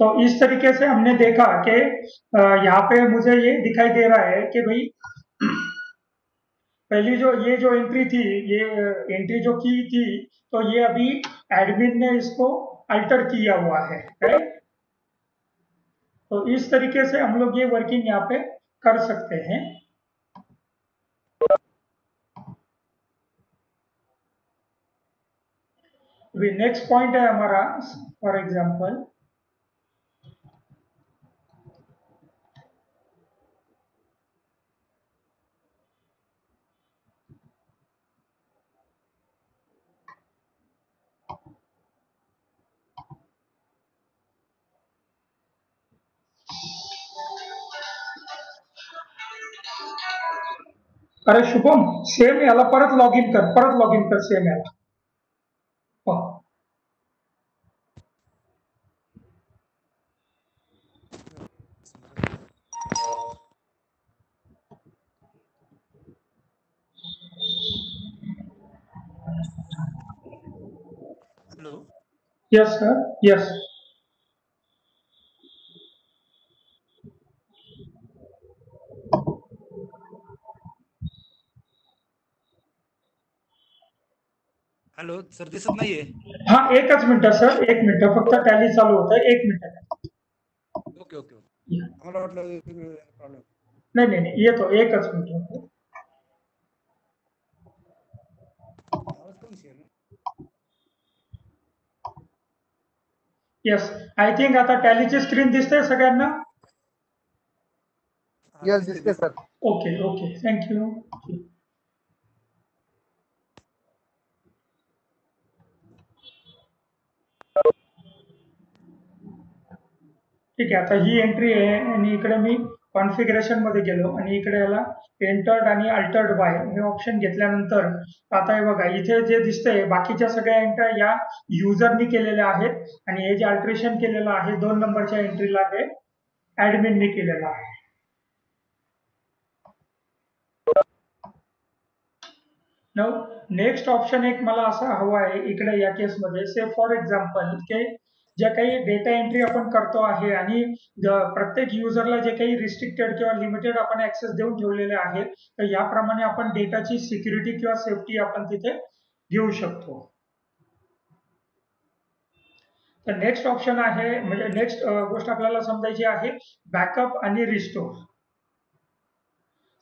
तो इस तरीके से हमने देखा कि यहाँ पे मुझे ये दिखाई दे रहा है कि भाई पहली जो ये जो एंट्री थी, ये एंट्री जो की थी, तो ये अभी एडमिन ने इसको अल्टर किया हुआ है, राइट। तो इस तरीके से हम लोग ये वर्किंग यहाँ पे कर सकते हैं। अभी नेक्स्ट पॉइंट है हमारा, फॉर एग्जांपल अरे शुभम, सेम याला परत लॉग इन कर सेम याला. हो. Hello. Yes sir, yes. Hello sir, दिसत नाहीये. हा, एकच मिनिट सर, एक मिनिट, फक्त टॅली चालू होत आहे, एक मिनिट. Okay okay okay. आम्हाला वाटलं प्रॉब्लेम. नाही नाही नाही, येतो, एकच मिनिट. आवाज कमी शेअर. येस, आय थिंक आता टॅलीची स्क्रीन दिसते सगळ्यांना. यस, दिसते सर. Okay okay, thank you. ठीक आहे, आता ही एंट्री आहे आणि इकडे मी कॉन्फिगरेशन मध्ये गेलो आणि इकडे याला एंटर्ड आणि अल्टर्ड बाय हे ऑप्शन घेतल्यानंतर आता हे बघा, इथे जे दिसतंय बाकीच्या सगळ्या एंट्र्या या युजरनी केलेल्या आहेत आणि हे जे अल्टरेशन केलेलं आहे 2 नंबरच्या एंट्रीला हे ऍडमिननी केलेलं आहे. नेक्स्ट ऑप्शन एक मला असा हवा आहे इकडे या केसमध्ये, से फॉर एक्झाम्पल की ज्या काही डेटा एंट्री आपण करतो आहे आणि प्रत्येक युजरला जे काही रिस्ट्रिक्टेड किंवा लिमिटेड आपण ऍक्सेस देऊन ठेवलेले आहे, तर याप्रमाणे आपण डेटाची सिक्युरिटी किंवा सेफ्टी आपण तिथे घेऊ शकतो. तर नेक्स्ट ऑप्शन आहे, म्हणजे नेक्स्ट गोष्ट आपल्याला समजायची आहे बॅकअप आणि रिस्टोर.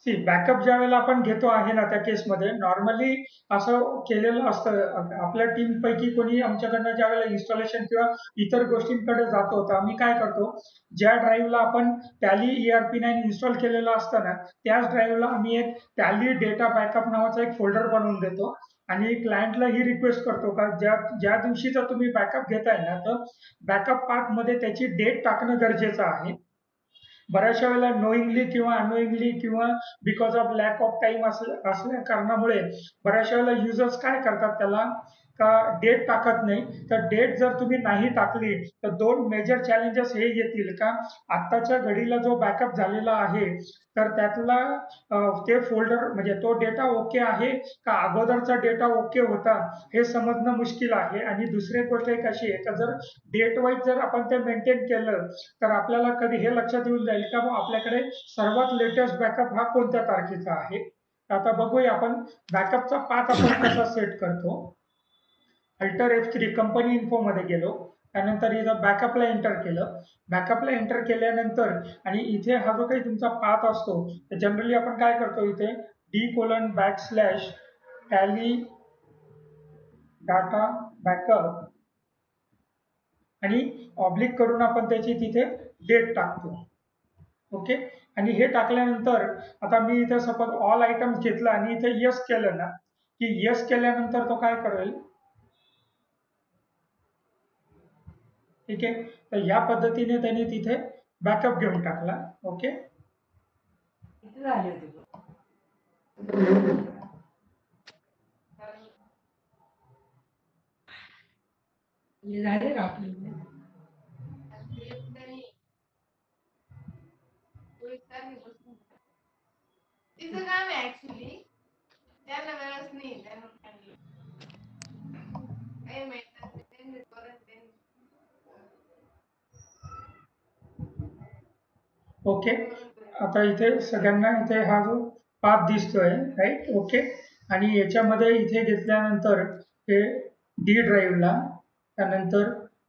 सी बॅकअप ज्या वेळेला आपण घेतो आहे ना, त्या केसमध्ये नॉर्मली असं केलेलं असतं, आपल्या टीम पैकी कोणी आमच्याकडनं ज्या वेळेला इन्स्टॉलेशन किंवा इतर गोष्टींकडे जातो, तर आम्ही काय करतो, ज्या ड्राईव्हला आपण टॅली ERP9 इन्स्टॉल केलेलं असतं ना, त्याच ड्राईव्हला आम्ही एक टॅली डेटा बॅकअप नावाचा एक फोल्डर बनवून देतो आणि क्लायंटला ही रिक्वेस्ट करतो का ज्या दिवशीचा तुम्ही बॅकअप घेताय ना, तर बॅकअप पाथ मध्ये त्याची डेट टाकणं गरजेचं आहे. बऱ्याचशा वेळेला नोईंगली किंवा अनोईंगली किंवा because of lack of time असल्या कारणामुळे बऱ्याचशा वेळेला युजर्स काय करतात, त्याला का डेट टाकत नाही. तर डेट जर तुम्ही नाही टाकली तर 2 मेजर चॅलेंजेस हे येतील का, आत्ताच्या घडीला जो बॅकअप झालेला आहे तर त्यातला ते फोल्डर म्हणजे तो डेटा ओके आहे का अगोदरचा डेटा ओके होता हे समजणं मुश्किल आहे. आणि दुसरी गोष्ट एक अशी आहे का जर डेट वाईज जर आपण ते मेंटेन केलं तर आपल्याला कधी हे लक्षात येऊन जाईल का आपल्याकडे सर्वात लेटेस्ट बॅकअप हा कोणत्या तारखेचा आहे. आता बघूया आपण बॅकअपचा पाथ आपण कसा सेट करतो. अल्टर F3 कंपनी इन्फो मध्ये गेलो, त्यानंतर इथं बॅकअपला एंटर केलं. बॅकअपला एंटर केल्यानंतर आणि इथे हा जो काही तुमचा पाथ असतो, तर जनरली आपण काय करतो, इथे d:\tally डाटा बॅकअप आणि ऑब्लिक करून आपण त्याची तिथे डेट टाकतो. ओके, आणि हे टाकल्यानंतर आता मी इथे सपोज ऑल आयटम्स घेतला आणि इथे यस केलं ना, की यस केल्यानंतर तो काय करेल, ठीक आहे. तर या पद्धतीने त्यांनी तिथे बॅकअप घेऊन टाकला. ओके, तिचं काम आहे ऍक्च्युली, त्याला वेळच नाही, त्यांना काही माहित ओके. आता इथे सगळ्यांना इथे हा जो पाथ दिसतोय, राईट? ओके. आणि याच्यामध्ये इथे घेतल्यानंतर हे डी ड्राईव्हला, त्यानंतर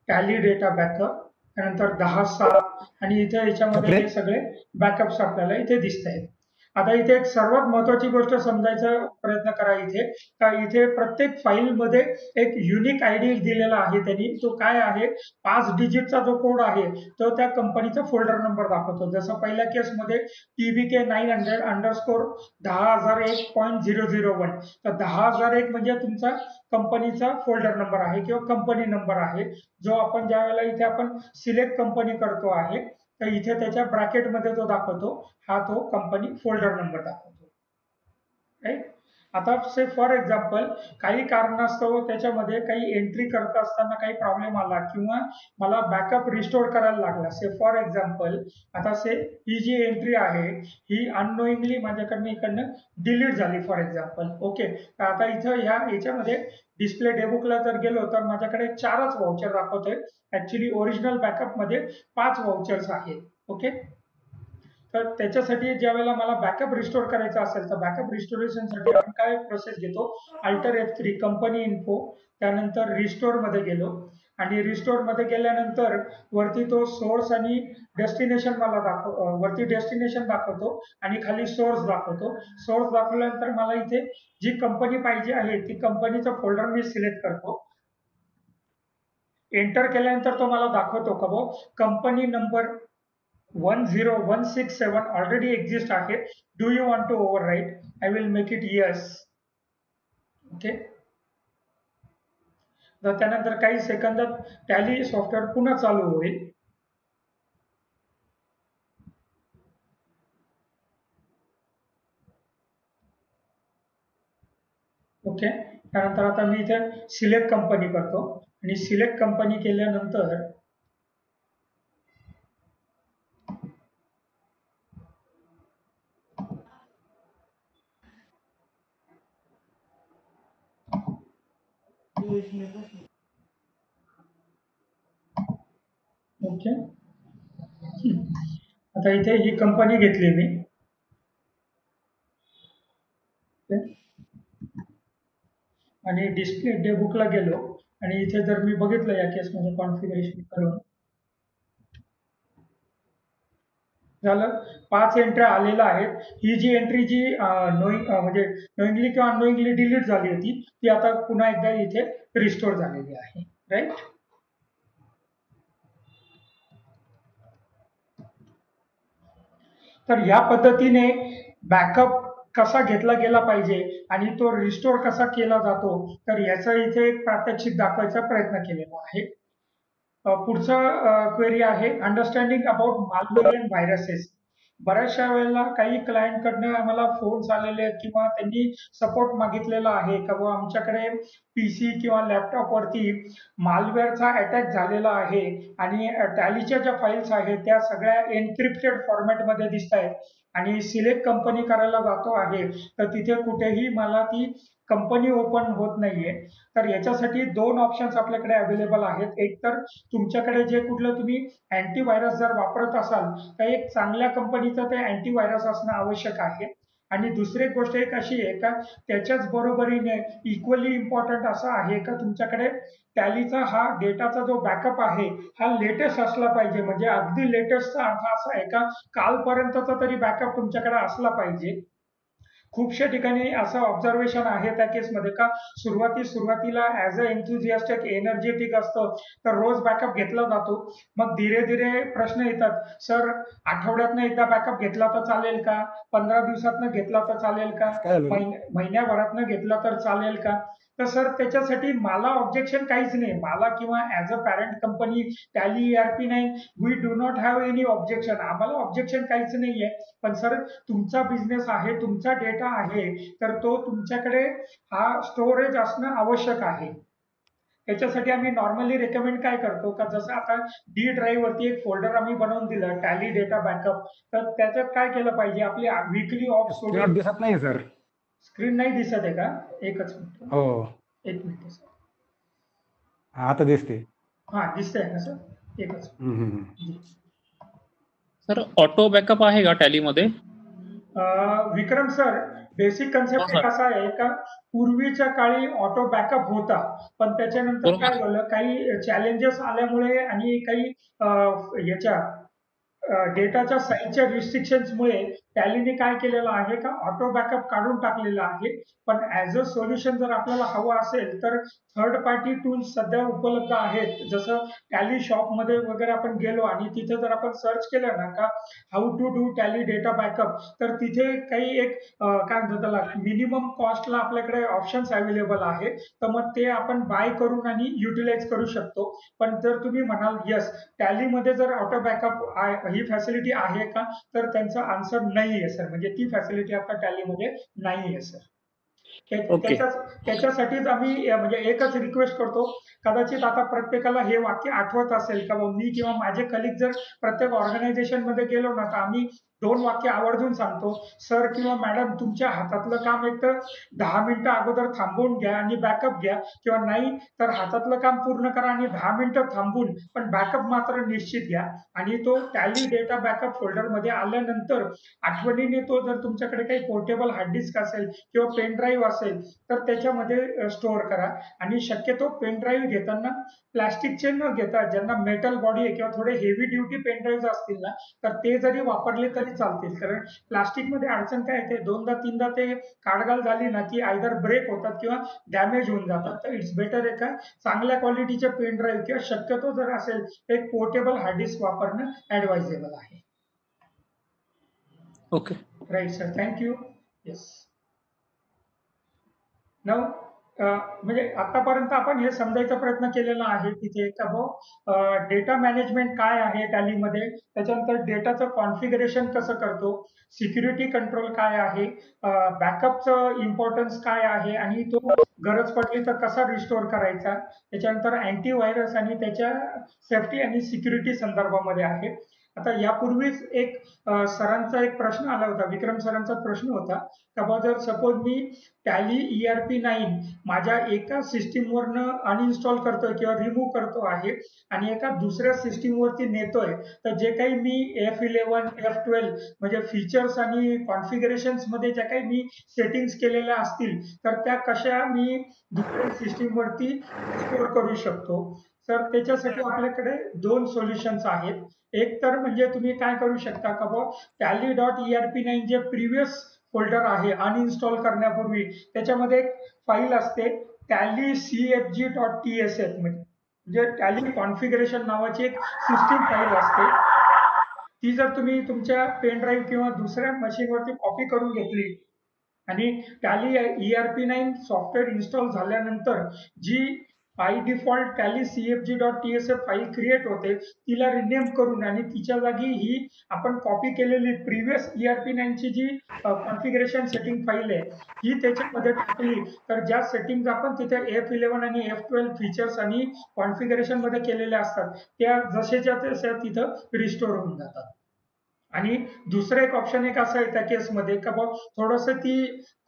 टॅली डेटा बॅकअप, त्यानंतर 10/7 आणि इथे याच्यामध्ये हे सगळे बॅकअप्स आपल्याला इथे दिसत आहेत. आता इथे एक सर्वात महत्वाची गोष्ट समजायचा प्रयत्न करा इथे, का इथे प्रत्येक फाईलमध्ये एक युनिक आयडी दिलेला आहे त्यांनी. तो काय आहे? 5 डिजिटचा जो कोड आहे तो त्या कंपनीचा फोल्डर नंबर दाखवतो. जसं पहिल्या केसमध्ये TBK 900 अंडरस्कोर 10,001.001. तर 10,001 म्हणजे तुमचा कंपनीचा फोल्डर नंबर आहे किंवा कंपनी नंबर आहे, जो आपण ज्या वेळेला इथे आपण सिलेक्ट कंपनी करतो आहे, तर इथे त्याच्या ब्रॅकेटमध्ये जो दाखवतो हा तो कंपनी फोल्डर नंबर दाखवतो, राईट? आता से फॉर एक्झाम्पल काही कारणास्तव त्याच्यामध्ये काही एंट्री करत असताना काही प्रॉब्लेम आला किंवा मला बॅकअप रिस्टोर करायला लागला. से फॉर एक्झाम्पल आता ही जी एंट्री आहे ही अननोईंगली माझ्याकडनं इकडनं डिलीट झाली फॉर एक्झाम्पल. ओके. तर आता इथं याच्यामध्ये डिस्प्ले डेबुकला जर गेलो तर माझ्याकडे 4च व्हाउचर दाखवतोय. ऍक्च्युली ओरिजिनल बॅकअप मध्ये 5 व्हाउचर्स आहेत. ओके. तर त्याच्यासाठी ज्या वेळेला मला बॅकअप रिस्टोर करायचा असेल तर बॅकअप रिस्टोरेशनसाठी आपण काय प्रोसेस घेतो? अल्टर F3 कंपनी इन्फो, त्यानंतर रिस्टोर मध्ये गेलो आणि रिस्टोर मध्ये गेल्यानंतर वरती तो सोर्स आणि डेस्टिनेशन मला वरती डेस्टिनेशन दाखवतो आणि खाली सोर्स दाखवतो. सोर्स दाखवल्यानंतर मला इथे जी कंपनी पाहिजे आहे ती कंपनीचा फोल्डर मी सिलेक्ट करतो. एंटर केल्यानंतर तो मला दाखवतो का बो कंपनी नंबर 10167 ऑलरेडी एक्झिस्ट आहे. Do you want to overwrite? I will make it yes. Okay. तर त्यानंतर काही सेकंदात टॅली सॉफ्टवेअर पुन्हा चालू होईल. ओके. त्यानंतर आता मी इथे सिलेक्ट कंपनी करतो आणि सिलेक्ट कंपनी केल्यानंतर ओके. आता इथे ही कंपनी घेतली मी. आणि डिस्प्ले डेबुकला गेलो आणि इथे जर मी बघितलं या केसमध्ये कॉन्फिगरेशन करून झालं, 5 एंट्री आलेल्या आहेत. ही जी एंट्री जी म्हणजे नोईंगली किंवा अननोईंगली डिलीट झाली होती ती आता पुन्हा एकदा इथे रिस्टोर झालेली आहे, राईट? तर या पद्धतीने बॅकअप कसा घेतला गेला पाहिजे आणि तो रिस्टोर कसा केला जातो, तर याचं इथे एक प्रात्यक्षिक दाखवायचा प्रयत्न केलेला आहे. पुढचा क्वेरी आहे understanding about malware and viruses. बऱ्याचशा वेळेला काही क्लायंटकडनं आम्हाला फोन्स आलेले आहेत किंवा त्यांनी सपोर्ट मागितलेला आहे का बुवा आमच्याकडे PC किंवा लॅपटॉपवरती मालवेअरचा अटॅक झालेला आहे आणि टॅलीच्या ज्या फाईल्स आहेत त्या सगळ्या एन्क्रिप्टेड फॉर्मॅटमध्ये दिसत आहेत आणि सिलेक्ट कंपनी करायला जातो आहे तर तिथे कुठेही मला ती कंपनी ओपन होत नाहीये. तर याच्यासाठी 2 ऑप्शन्स आपल्याकडे अवेलेबल आहेत. एक तर तुमच्याकडे जे कुठलं तुम्ही अँटीव्हायरस जर वापरत असाल तर एक चांगल्या कंपनीचं ते अँटीव्हायरस असणं आवश्यक आहे. आणि दुसरी गोष्ट एक अशी आहे का त्याच्याच बरोबरीने इक्वली इम्पॉर्टंट असं आहे का तुमच्याकडे टॅलीचा हा डेटाचा जो बॅकअप आहे हा लेटेस्ट असला पाहिजे. म्हणजे अगदी लेटेस्टचा अर्थ असा आहे का कालपर्यंतचा तरी बॅकअप तुमच्याकडे असला पाहिजे. खूपशा ठिकाणी असं ऑब्झर्वेशन आहे त्या केसमध्ये का सुरुवातीला ऍज अ एन्थुझियास्टिक एनर्जेटिक असतं तर रोज बॅकअप घेतला जातो. मग धीरे धीरे प्रश्न येतात, सर आठवड्यातनं एकदा बॅकअप घेतला तर चालेल का? 15 दिवसातनं घेतला तर चालेल का? महिन्याभरातनं घेतला तर चालेल का? तर सर त्याच्यासाठी मला ऑब्जेक्शन काहीच नाही. मला किंवा as a parent company Tally ERP9 we do not have any objection. आम्हाला ऑब्जेक्शन काहीच नाहीये. पण सर तुमचा बिझनेस आहे, तुमचा डेटा आहे, तर तो तुमच्याकडे हा स्टोरेज असणं आवश्यक आहे. त्याच्यासाठी आम्ही नॉर्मली रेकमेंड काय करतो का जसं आता डी ड्राईव्ह वरती एक फोल्डर आम्ही बनवून दिलं टॅली डेटा बॅकअप, तर त्याच्यात काय केलं पाहिजे आपली वीकली ऑफ स्क्रीनवर दिसत नाही सर. स्क्रीन नाही दिसत आहे का? एकच मिनिट. हो, एक मिनिट सर. आता दिसते. हा दिसतंय का सर? एकच हम्म, हम्म. जी. सर ऑटो बॅकअप आहे का टॅलीमध्ये? विक्रम सर, बेसिक कन्सेप्ट सर. असा आहे का पूर्वीच्या काळी ऑटो बॅकअप होता, पण त्याच्यानंतर बरोबर. काय झालं, काही चॅलेंजेस आल्यामुळे आणि काही याच्या डेटाच्या साईजच्या रिस्ट्रिक्शन्समुळे टॅलीने काय केलेलं आहे का ऑटो बॅकअप काढून टाकलेला आहे. पण ॲज अ सोल्युशन जर आपल्याला हवं असेल तर थर्ड पार्टी टूल्स सध्या उपलब्ध आहेत. जसं टॅली शॉपमध्ये वगैरे आपण गेलो आणि तिथे जर आपण सर्च केलं ना का how to do Tally data backup, तर तिथे काही एक काय म्हणतात त्याला मिनिमम कॉस्टला आपल्याकडे ऑप्शन्स अवेलेबल आहे. तर मग ते आपण बाय करून आणि युटिलाइज करू शकतो. पण जर तुम्ही म्हणाल येस टॅलीमध्ये जर ऑटो बॅकअप ही फॅसिलिटी आहे का, तर त्यांचा आन्सर नाही आहे सर. म्हणजे ती फॅसिलिटी आता टॅलीमध्ये नाही आहे सर. ओके. त्याच्यासाठीच आम्ही म्हणजे एकच रिक्वेस्ट करतो, कदाचित आता प्रत्येकाला हे वाक्य आठवत असेल का मी किंवा माझे कलिग जर प्रत्येक ऑर्गनायझेशन मध्ये गेलो ना तर आम्ही 2 वाक्य आवर्जून सांगतो, सर किंवा मॅडम तुमच्या हातातलं काम एक तर 10 मिनिटं अगोदर थांबवून घ्या आणि बॅकअप घ्या, किंवा नाही तर हातातलं काम पूर्ण करा आणि 10 मिनिटं थांबून पण बॅकअप मात्र निश्चित घ्या. आणि तो टॅली डेटा बॅकअप फोल्डरमध्ये आल्यानंतर आठवणीने तो जर तुमच्याकडे काही पोर्टेबल हार्ड डिस्क असेल किंवा पेन ड्राईव्ह असेल तर त्याच्यामध्ये स्टोअर करा. आणि शक्यतो पेन ड्राईव्ह घेताना प्लास्टिकचे न घेता ज्यांना मेटल बॉडी आहे किंवा थोडे हेवी ड्युटी पेन ड्राईव्ह असतील ना तर ते जरी वापरले तरी चालतील. कारण प्लास्टिकमध्ये अडचण काय येते, 2दा-3दा ते काढघाल झाली ना की आयदर ब्रेक होतात किंवा डॅमेज होऊन जातात. तर इट्स बेटर आहे का चांगल्या क्वालिटीचे पेन ड्राईव्ह किंवा शक्यतो जर असेल एक पोर्टेबल हार्ड डिस्क वापरणं ऍडवाइजेबल आहे. Okay. Right sir, thank you. Yes. नाव म्हणजे आतापर्यंत आपण हे समजायचा प्रयत्न केलेला आहे तिथे का डेटा मॅनेजमेंट काय आहे टॅलीमध्ये, त्याच्यानंतर डेटाचं कॉन्फिगरेशन कसं करतो, सिक्युरिटी कंट्रोल काय आहे, बॅकअपचं इम्पॉर्टन्स काय आहे आणि तो गरज पडली तर कसा रिस्टोअर करायचा, त्याच्यानंतर अँटीव्हायरस आणि त्याच्या सेफ्टी आणि सिक्युरिटी संदर्भामध्ये आहे. आता यापूर्वीच एक सरांचा एक प्रश्न आला होता, विक्रम सरांचा प्रश्न होता का जर सपोज मी टॅली ERP9 माझ्या एका सिस्टीमवरनं अनइन्स्टॉल करतोय किंवा रिमूव्ह करतो आहे आणि एका दुसऱ्या सिस्टीमवरती नेतोय, तर जे काही मी F11 F12 म्हणजे फीचर्स आणि कॉन्फिगरेशन्स मध्ये ज्या काही मी सेटिंग्स केलेल्या असतील तर त्या कशा मी दुसऱ्या सिस्टीमवरती स्टोअर करू शकतो. तर त्याच्यासाठी आपल्याकडे 2 सोल्युशन्स आहेत. एक तर म्हणजे तुम्ही काय करू शकता का tally.erp9 जे प्रिव्हियस फोल्डर आहे अनइन्स्टॉल करण्यापूर्वी त्याच्यामध्ये एक फाईल असते tally cfg.tsf म्हणजे टॅली कॉन्फिगरेशन नावाची एक सिस्टीम फाईल असते. ती जर तुम्ही तुमच्या पेन ड्राईव्ह किंवा दुसऱ्या मशीनवरती कॉपी करून घेतली आणि टॅली ERP9 सॉफ्टवेअर इन्स्टॉल झाल्यानंतर जी by default Tally cfg.tsf file create होते तिला रिनेम करून आणि तिच्या जागी ही आपण कॉपी केलेली प्रिव्हियस ERP9 ची जी कॉन्फिगरेशन सेटिंग फाईल आहे ही त्याच्यामध्ये टाकली तर ज्या सेटिंग आपण तिथे F11 आणि F12 फीचर्स आणि कॉन्फिगरेशन मध्ये केलेल्या असतात त्या जसेच्या तशा तिथं रिस्टोअर होऊन जातात. आणि दुसरं एक ऑप्शन एक असं आहे त्या केसमध्ये का थोडंसं ती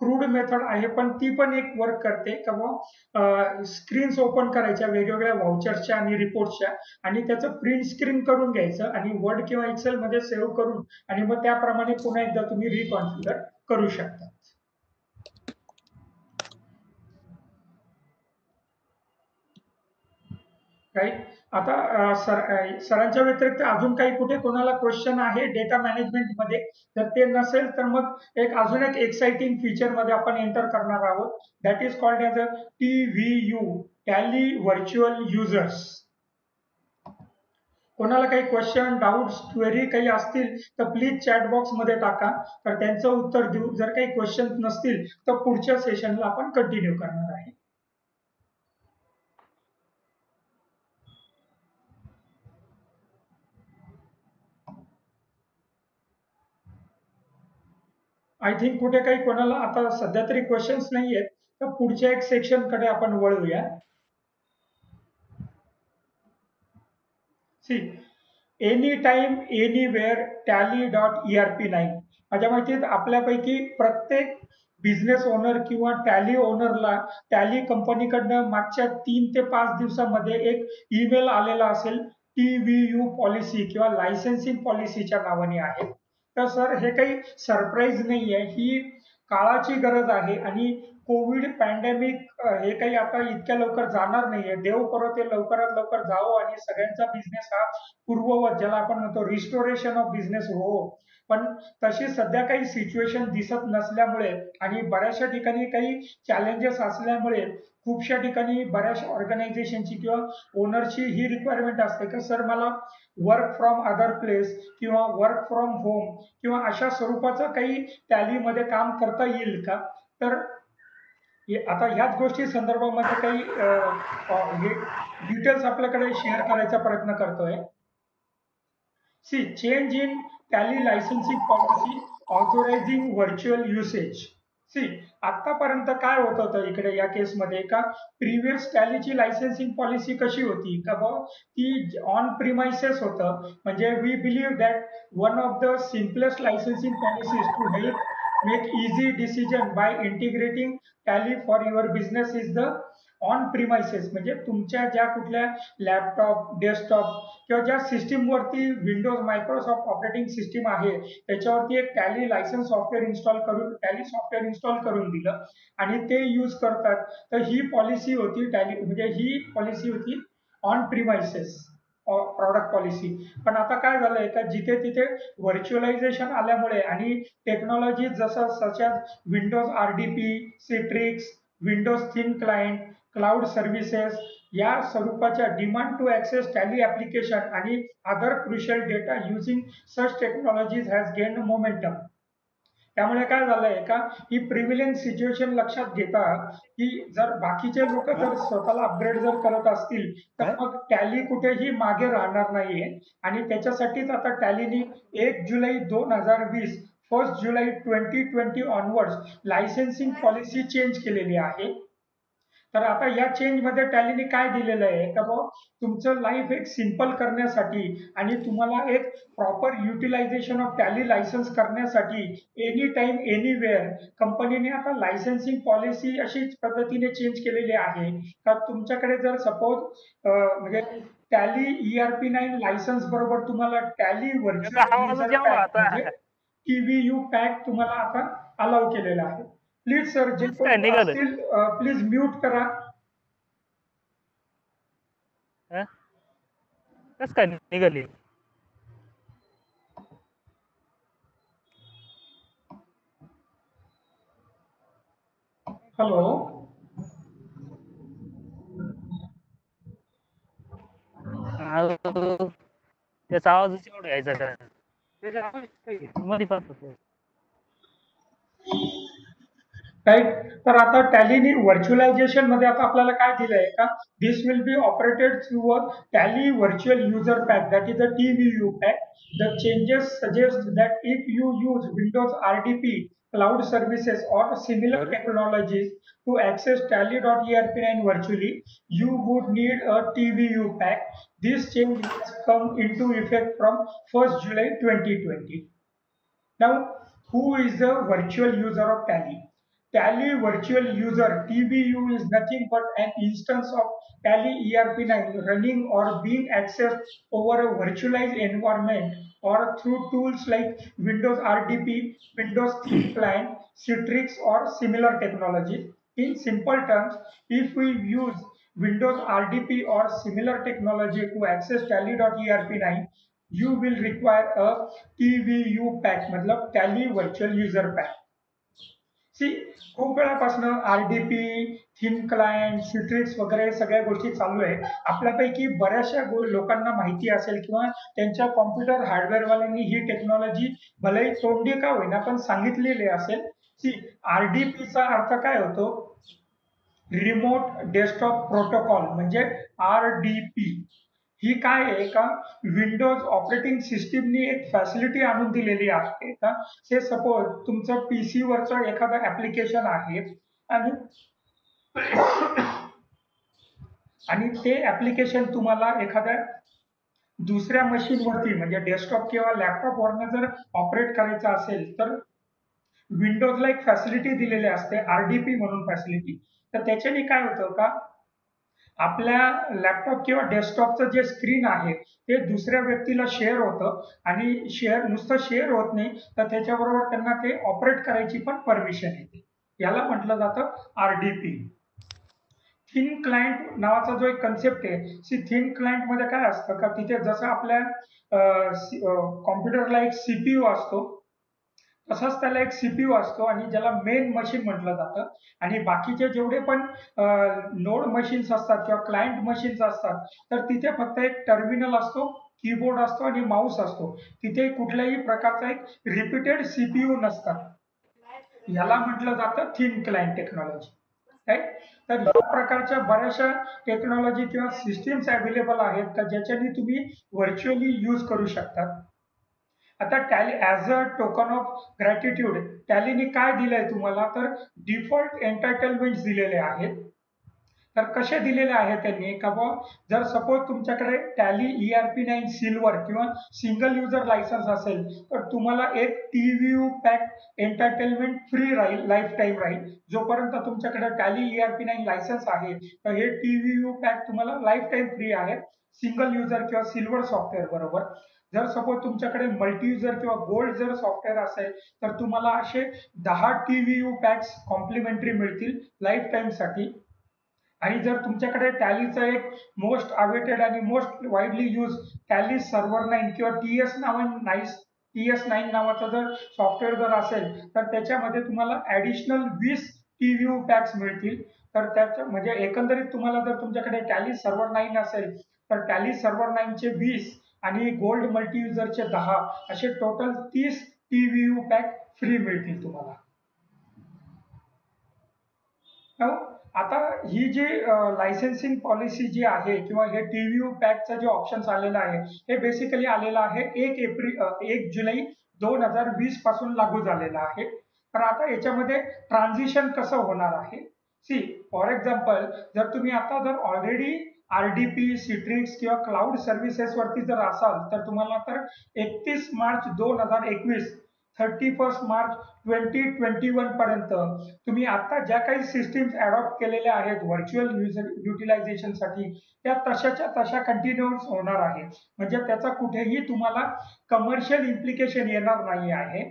क्रूड मेथड आहे पण ती पण एक वर्क करते का स्क्रीन्स ओपन करायच्या वेगवेगळ्या व्हाउचर्सच्या आणि रिपोर्ट्सच्या आणि त्याचं प्रिंट स्क्रीन करून घ्यायचं आणि वर्ड किंवा एक्सेल मध्ये सेव्ह करून आणि मग त्याप्रमाणे पुन्हा एकदा तुम्ही रिकॉन्फिगर करू शकता. राईट. आता सरांच्या व्यतिरिक्त अजून काही कुठे कोणाला क्वेश्चन आहे डेटा मॅनेजमेंट मध्ये, जर ते नसेल तर मग एक अजून एक एक्साइटिंग फीचर मध्ये आपण एंटर करणार आहोत that is called as a TVU tally virtual users. कोणाला काही क्वेश्चन डाऊट्स क्वेरी काही असतील तर प्लीज चॅट बॉक्स मध्ये टाका तर त्यांचं उत्तर देऊ. जर काही क्वेश्चन नसतील तर पुढच्या सेशनला आपण कंटिन्यू करणार आहे. आय थिंक कुठे काही कोणाला आता सध्या तरी क्वेश्चन्स नाही आहेत तर पुढच्या एक सेक्शन कडे आपण वळूया. See any time anywhere tally.erp9. माझ्या माहितीत आपल्यापैकी प्रत्येक बिझनेस ओनर किंवा टॅली ओनरला टॅली कंपनीकडनं मागच्या 3 ते 5 दिवसामध्ये एक ईमेल आलेला असेल TVU पॉलिसी किंवा लायसन्सिंग पॉलिसीच्या नावाने आहे. तर सर हे काही सरप्राईज नाही आहे, ही काळाची गरज आहे आणि कोविड पॅन्डेमिक हे काही आता इतक्या लवकर जाणार नाहीये. देव करो ते लवकरात लवकर जावो आणि सगळ्यांचा बिझनेस हा पूर्ववत, ज्याला आपण म्हणतो रिस्टोरेशन ऑफ बिझनेस हो. पण तशी सध्या काही सिच्युएशन दिसत नसल्यामुळे आणि बऱ्याचशा ठिकाणी काही चॅलेंजेस असल्यामुळे खूपशा ठिकाणी बऱ्याचशा ऑर्गनायझेशनची किंवा ओनरची ही रिक्वायरमेंट असते की सर मला वर्क फ्रॉम अदर प्लेस किंवा वर्क फ्रॉम होम किंवा अशा स्वरूपाचं काही टॅलीमध्ये काम करता येईल का. तर आता ह्याच गोष्टी संदर्भामध्ये काही डिटेल्स आपल्याकडे शेअर करायचा प्रयत्न करतोय. See change in Tally licensing policy authorizing virtual usage. See आतापर्यंत काय होत होतं इकडे या केसमध्ये का प्रिव्हियस टॅलीची लायसन्सिंग पॉलिसी कशी होती का ती ऑन प्रिमाइसेस होतं. म्हणजे we believe that one of the simplest licensing policies to help make easy decision by integrating tally for your business is the on premises. म्हणजे तुमच्या ज्या कुठल्या लॅपटॉप डेस्कटॉप किंवा ज्या सिस्टीम वरती विंडोज मायक्रोसॉफ्ट ऑपरेटिंग सिस्टीम आहे त्याच्यावरती एक टॅली लायसन्स सॉफ्टवेअर इन्स्टॉल करून टॅली सॉफ्टवेअर इन्स्टॉल करून दिलं आणि ते यूज करतात. तर ही पॉलिसी होती टॅली, म्हणजे ही पॉलिसी होती ऑन प्रिमाइसेस प्रॉडक्ट पॉलिसी. पण आता काय झालंय का जिथे तिथे व्हर्च्युअलायझेशन आल्यामुळे आणि टेक्नॉलॉजी जसं such Windows RDP, Citrix, Windows thin client, cloud services या स्वरूपाच्या demand to access Tally application आणि other crucial data using such technologies has gain momentum. त्यामुळे काय झालंय का ही प्रिव्हिलियंट सिच्युएशन लक्षात घेता की जर बाकीचे लोक जर स्वतःला अपग्रेड जर करत असतील तर मग टॅली कुठेही मागे राहणार नाहीये. आणि त्याच्यासाठीच आता टॅलीनी 1 जुलै 2020 1 जुलै 2020 ऑनवर्ड्स लायसन्सिंग पॉलिसी चेंज केलेली आहे. तर आता या चेंज मध्ये टॅलीने काय दिलेलं आहे का तुमचं लाईफ एक सिंपल करण्यासाठी आणि तुम्हाला एक proper utilisation of Tally licence करण्यासाठी एनी टाइम एनीवेअर कंपनीने आता लायसन्सिंग पॉलिसी अशीच पद्धतीने चेंज केलेली आहे का तुमच्याकडे जर सपोज म्हणजे टॅली ERP9 लायसन्स बरोबर तुम्हाला टॅली व्हर्च्युअल म्हणजे TVU पॅक तुम्हाला आता अलाउ केलेला आहे. प्लीज सर जे असतील प्लीज म्यूट करा. कस काय निघाली. हॅलो त्याचा आवाजच एवढा यायचा का मध्ये राईट. तर आता टॅलीनी व्हर्च्युअलायझेशन मध्ये आता आपल्याला काय दिलंय का this will be operated through a Tally virtual user pack that is a TVU pack. The changes suggest that if you use Windows RDP, cloud services or similar technologies to access tally.erp9 virtually, you would need a TVU pack. This change has come into effect from 1st July 2020. Now, who is the virtual user of Tally? Tally virtual user TVU is nothing but an instance of Tally ERP9 running or being accessed over a virtualized environment or through tools like Windows RDP, Windows Thin Client, Citrix or similar technology. In simple terms, if we use Windows RDP or similar technology to access Tally.erp9, you will require a TVU pack, मतलब Tally Virtual User Pack. सी खूप वेळापासून RDP, thin client, Citrix वगैरे सगळ्या गोष्टी चालू आहे. आपल्यापैकी बऱ्याचशा लोकांना माहिती असेल किंवा त्यांच्या कॉम्प्युटर हार्डवेअरवाल्यांनी ही टेक्नॉलॉजी भलेही तोंडी का होईना पण सांगितलेली असेल. सी RDPचा अर्थ काय होतो रिमोट डेस्कटॉप प्रोटोकॉल म्हणजे RDP. ही काय आहे का विंडोज ऑपरेटिंग सिस्टीमनी एक फॅसिलिटी आणून दिलेली आहे का से सपोज तुमचं PC वरचं एखादं ऍप्लिकेशन आहे आणि ते ऍप्लिकेशन तुम्हाला एखाद्या दुसऱ्या मशीन वरती म्हणजे डेस्कटॉप किंवा लॅपटॉप वरनं जर ऑपरेट करायचं असेल तर विंडोजला एक फॅसिलिटी दिलेली असते RDP म्हणून फॅसिलिटी. तर त्याच्याने काय होतं का आपल्या लॅपटॉप किंवा डेस्कटॉपचं जे स्क्रीन आहे ते दुसऱ्या व्यक्तीला शेअर होतं आणि नुसतं शेअर होत नाही तर त्याच्याबरोबर त्यांना ते ऑपरेट करायची पण परमिशन येते. याला म्हटलं जातं RDP. थिन क्लायंट नावाचा जो एक कन्सेप्ट आहे, थिन क्लायंट मध्ये काय असतं का तिथे जसं आपल्या कॉम्प्युटरला एक CPU असतो तसाच त्याला एक CPU असतो आणि ज्याला मेन मशीन म्हटलं जातं आणि बाकीचे जेवढे पण नोड मशीन्स असतात किंवा क्लायंट मशीन्स असतात तर तिथे फक्त एक टर्मिनल असतो, कीबोर्ड असतो आणि माऊस असतो. तिथे कुठल्याही प्रकारचा एक रिपीटेड CPU नसतात. याला म्हटलं जातं थिन क्लायंट टेक्नॉलॉजी. राईट. तर या प्रकारच्या बऱ्याचशा टेक्नॉलॉजी किंवा सिस्टीम्स अवेलेबल आहेत का ज्याच्याने तुम्ही व्हर्च्युअली यूज करू शकता. आता Tally as a token of gratitude टॅलीने काय दिलंय तुम्हाला तर डिफॉल्ट एंटरटेनमेंट दिलेले आहेत. तर कसे दिलेले आहेत त्यांनी का जर सपोज तुमच्याकडे टॅली ERP9 सिल्वर किंवा सिंगल युजर लायसन्स असेल तर तुम्हाला एक TVU पॅक एंटरटेनमेंट फ्री राहील, लाईफ टाईम राहील. जोपर्यंत तुमच्याकडे टॅली ERP9 लायसन्स आहे तर हे TVU पॅक तुम्हाला लाईफ टाईम फ्री आहे सिंगल युजर किंवा सिल्वर सॉफ्टवेअर बरोबर. जर सपोज तुमच्याकडे मल्टी युजर किंवा गोल्ड जर सॉफ्टवेअर असेल तर तुम्हाला असे 10 TVU पॅक्स कॉम्प्लिमेंटरी मिळतील लाईफ टाईम साठी. आणि जर तुमच्याकडे टॅलीचं एक मोस्ट अवेटेड आणि most widely use tally server 9 किंवा TS9 नावाचं जर सॉफ्टवेअर जर असेल तर त्याच्यामध्ये तुम्हाला ॲडिशनल 20 TVU पॅक्स मिळतील. तर त्याच्या म्हणजे एकंदरीत तुम्हाला जर तुमच्याकडे टॅली सर्व्हर 9 असेल तर टॅली सर्व्हर 9 चे 20 आणि गोल्ड मल्टी युजरचे 10 असे टोटल 30 TVU पॅक फ्री मिळतील तुम्हाला. आता ही जी लायसेन्सिंग पॉलिसी जी आहे किंवा हे TVU पॅकचं जे ऑप्शन्स आलेलं आहे हे बेसिकली आलेलं आहे 1 जुलै 2020 पासून लागू झालेलं आहे. तर आता याच्यामध्ये ट्रान्झिशन कसं होणार आहे. फॉर एक्झाम्पल जर तुम्ही आता जर ऑलरेडी RDP, सिट्रिक्स किंवा क्लाउड सर्व्हिसेस वरती जर असाल तर तुम्हाला तर 31 मार्च 2021 31 मार्च 2021 पर्यंत तुम्ही आता ज्या काही सिस्टीम्स अडॉप्ट केलेल्या आहेत व्हर्च्युअल युटिलायझेशन साठी त्या तशाच्या तशा कंटिन्यूअस होणार आहे. म्हणजे त्याचा कुठेही तुम्हाला कमर्शियल इम्प्लिकेशन येणार नाही आहे.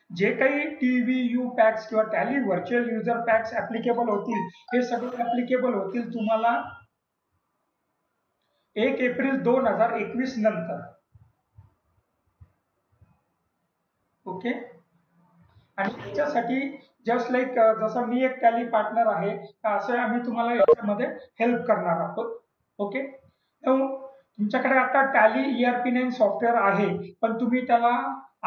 जे काही TVU पॅक्स किंवा Tally virtual user packs applicable होतील हे सगळे ऍप्लिकेबल होतील तुम्हाला 1 एप्रिल 2021 नंतर. ओके. आणि त्याच्यासाठी जस्ट लाईक जसं मी एक टॅली पार्टनर आहे असं आम्ही तुम्हाला याच्यामध्ये हेल्प करणार आहोत. ओके. तुमच्याकडे आता टॅली ERP9 सॉफ्टवेअर आहे पण तुम्ही त्याला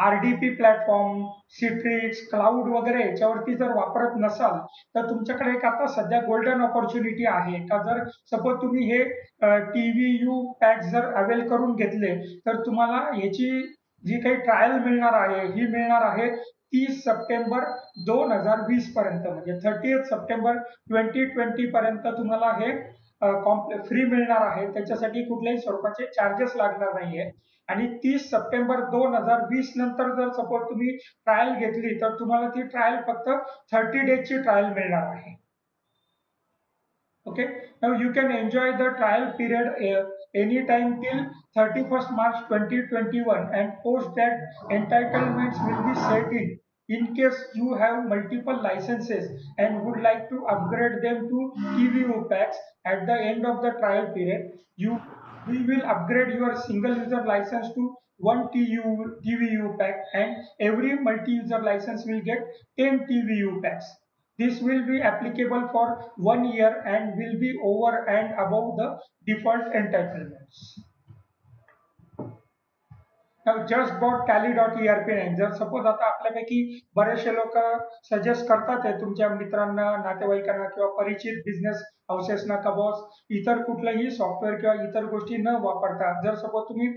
RDP प्लॅटफॉर्म, सिट्रिक्स, क्लाउड वगैरे याच्यावरती जर वापरत नसाल तर तुमच्याकडे एक आता सध्या गोल्डन ऑपॉर्च्युनिटी आहे का जर सपोज तुम्ही हे TVU पॅक जर अवेल करून घेतले तर तुम्हाला याची जी काही ट्रायल मिळणार आहे ही मिळणार आहे 30 सप्टेंबर 2020 पर्यंत. म्हणजे 30 सप्टेंबर 2020 पर्यंत तुम्हाला हे फ्री मिळणार आहे. त्याच्यासाठी कुठल्याही स्वरूपाचे चार्जेस लागणार नाहीये. आणि 30 सप्टेंबर 2020 नंतर जर सपोज तुम्ही ट्रायल घेतली तर तुम्हाला ती ट्रायल फक्त 30 डेजची ट्रायल मिळणार आहे. Okay, now you can enjoy the trial period anytime till 31st March 2021 and post that entitlements will be set in case you have multiple licenses and would like to upgrade them to TVU packs at the end of the trial period. We will upgrade your single user license to 1 TVU pack and every multi-user license will get 10 TVU packs. This will be applicable for 1 year and will be over and above the default entitlements. Now just bought tally.erp9. जर suppose आता आपल्यापैकी बरेचसे लोक suggest करतात आहे तुमच्या मित्रांना, नातेवाईकांना किंवा परिचित बिझनेस हाऊसेसना का बॉस इतर कुठलंही सॉफ्टवेअर किंवा इतर गोष्टी न वापरता जर सपोज तुम्ही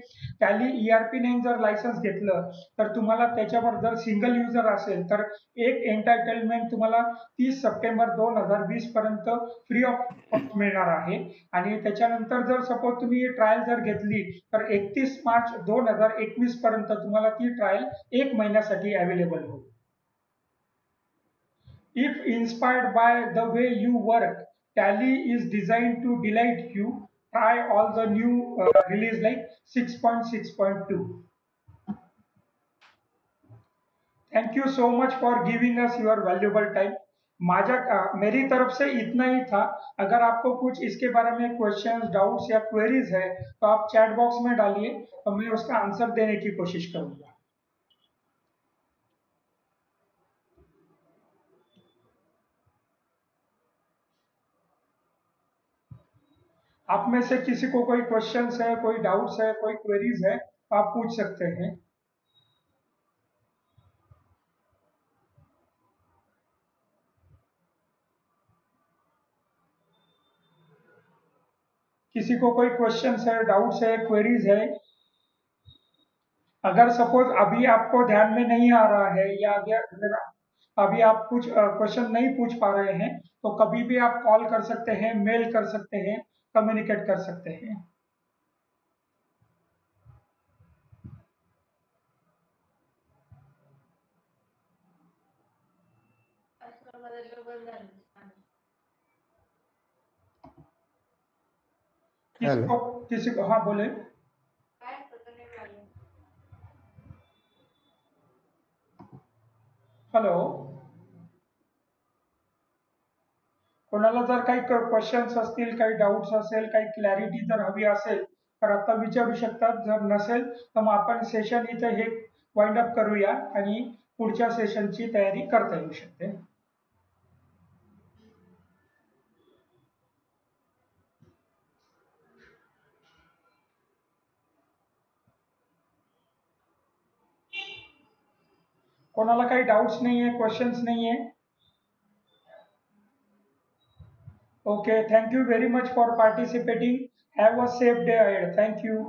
टॅली ERP9 जर लायसन्स घेतलं तर तुम्हाला त्याच्यावर जर सिंगल युजर असेल तर एक एंटरटेनमेंट तुम्हाला 30 सप्टेंबर 2020 पर्यंत फ्री ऑफ कॉस्ट मिळणार आहे. आणि त्याच्यानंतर जर सपोज तुम्ही ट्रायल जर घेतली तर 31 मार्च 2021 पर्यंत तुम्हाला ती ट्रायल 1 महिन्यासाठी अवेलेबल होईल. If inspired by the way you work, Tally is designed to delight you. Try all the new release like 6.6.2. Thank you so much for giving us your valuable time. मेरी तरफ से इतना ही था। अगर आपको कुछ इसके बारे में क्वेश्चंस, डाउट्स या क्वेरीज है तो आप चैट बॉक्स में डालिए, तो मैं उसका आंसर देने की कोशिश करूंगा। आप में से किसी को कोई क्वेश्चंस है, कोई डाउट्स है, कोई क्वेरीज है तो आप पूछ सकते हैं। किसी को कोई क्वेश्चंस है, डाउट्स है, क्वेरीज है? अगर सपोज अभी आपको ध्यान में नहीं आ रहा है या अभी आप कुछ क्वेश्चन नहीं पूछ पा रहे हैं तो कभी भी आप कॉल कर सकते हैं, मेल कर सकते हैं, कम्युनिकेट कर सकते हैं। असं बदललं बंद झालं. किसी को हाँ बोले। काय असतं नाही झालं. हॅलो, कोणाला जर काही क्वेश्चन्स असतील, काही डाऊट्स असेल, काही क्लॅरिटी जर हवी असेल तर आता विचारू शकतात। जर नसेल तर मग आपण सेशन इथे हे वाइंड अप करूया आणि पुढच्या सेशनची तयारी करता येऊ शकते। कोणाला काही डाउट्स नाही आहे, क्वेश्चन्स नाही आहे? Okay, thank you very much for participating. Have a safe day ahead. Thank you.